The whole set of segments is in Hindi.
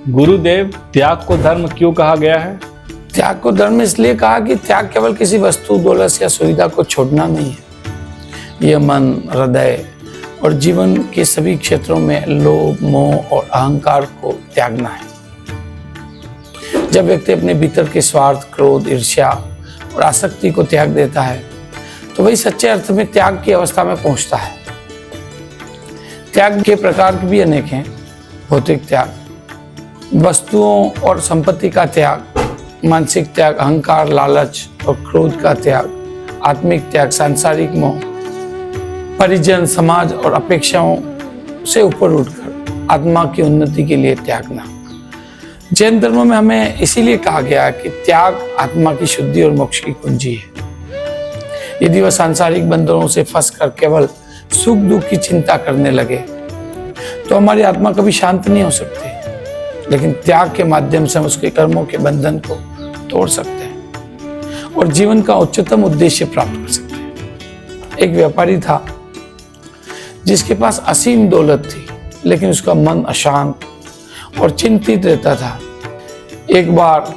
गुरुदेव, त्याग को धर्म क्यों कहा गया है? त्याग को धर्म इसलिए कहा कि त्याग केवल किसी वस्तु, दौलत या सुविधा को छोड़ना नहीं है। यह मन, हृदय और जीवन के सभी क्षेत्रों में लोभ, मोह और अहंकार को त्यागना है। जब व्यक्ति अपने भीतर के स्वार्थ, क्रोध, ईर्ष्या और आसक्ति को त्याग देता है तो वही सच्चे अर्थ में त्याग की अवस्था में पहुंचता है। त्याग के प्रकार भी अनेक हैं। भौतिक त्याग, वस्तुओं और संपत्ति का त्याग, मानसिक त्याग, अहंकार, लालच और क्रोध का त्याग, आत्मिक त्याग, सांसारिक मोह, परिजन, समाज और अपेक्षाओं से ऊपर उठकर आत्मा की उन्नति के लिए त्यागना। जैन धर्म में हमें इसीलिए कहा गया है कि त्याग आत्मा की शुद्धि और मोक्ष की कुंजी है। यदि वह सांसारिक बंधनों से फंसकर केवल सुख दुख की चिंता करने लगे तो हमारी आत्मा कभी शांत नहीं हो सकती, लेकिन त्याग के माध्यम से हम उसके कर्मों के बंधन को तोड़ सकते हैं और जीवन का उच्चतम उद्देश्य प्राप्त कर सकते हैं। एक व्यापारी था जिसके पास असीम दौलत थी, लेकिन उसका मन अशांत और चिंतित रहता था। एक बार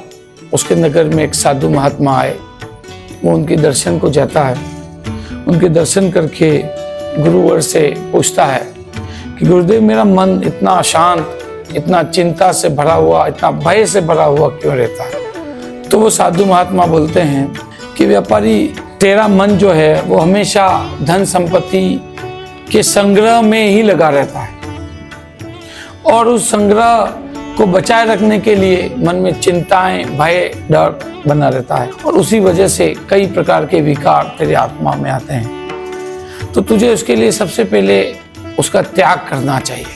उसके नगर में एक साधु महात्मा आए। वो उनके दर्शन को जाता है। उनके दर्शन करके गुरुवर से पूछता है कि गुरुदेव, मेरा मन इतना अशांत, इतना चिंता से भरा हुआ, इतना भय से भरा हुआ क्यों रहता है? तो वो साधु महात्मा बोलते हैं कि व्यापारी, तेरा मन जो है वो हमेशा धन संपत्ति के संग्रह में ही लगा रहता है और उस संग्रह को बचाए रखने के लिए मन में चिंताएं, भय, डर बना रहता है और उसी वजह से कई प्रकार के विकार तेरे आत्मा में आते हैं। तो तुझे उसके लिए सबसे पहले उसका त्याग करना चाहिए।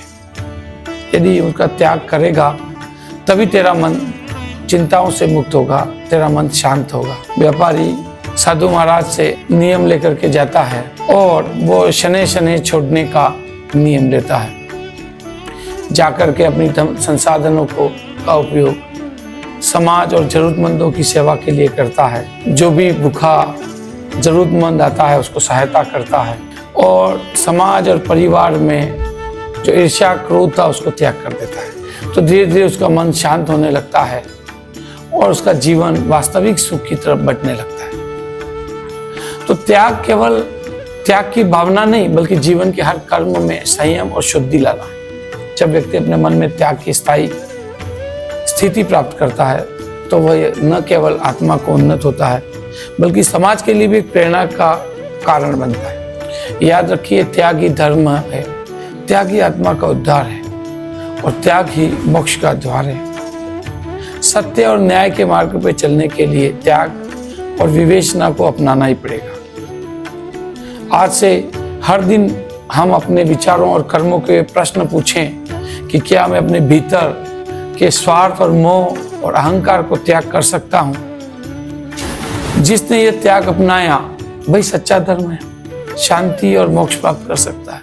यदि उसका त्याग करेगा तभी तेरा मन चिंताओं से मुक्त होगा, तेरा मन शांत होगा। व्यापारी साधु महाराज से नियम लेकर के जाता है और वो शनै शनै छोड़ने का नियम लेता है। जाकर के अपनी संसाधनों का उपयोग समाज और जरूरतमंदों की सेवा के लिए करता है। जो भी भूखा जरूरतमंद आता है उसको सहायता करता है और समाज और परिवार में जो ईर्ष्या, क्रोध था उसको त्याग कर देता है। तो धीरे धीरे उसका मन शांत होने लगता है और उसका जीवन वास्तविक सुख की तरफ बढ़ने लगता है। तो त्याग केवल त्याग की भावना नहीं, बल्कि जीवन के हर कर्म में संयम और शुद्धि लाना है। जब व्यक्ति अपने मन में त्याग की स्थायी स्थिति प्राप्त करता है तो वह न केवल आत्मा को उन्नत होता है, बल्कि समाज के लिए भी एक प्रेरणा का कारण बनता है। याद रखिए, त्याग ही धर्म है, त्याग ही आत्मा का उद्धार है और त्याग ही मोक्ष का द्वार है। सत्य और न्याय के मार्ग पर चलने के लिए त्याग और विवेचना को अपनाना ही पड़ेगा। आज से हर दिन हम अपने विचारों और कर्मों के प्रश्न पूछें कि क्या मैं अपने भीतर के स्वार्थ और मोह और अहंकार को त्याग कर सकता हूं। जिसने ये त्याग अपनाया वही सच्चा धर्म है, शांति और मोक्ष प्राप्त कर सकता है।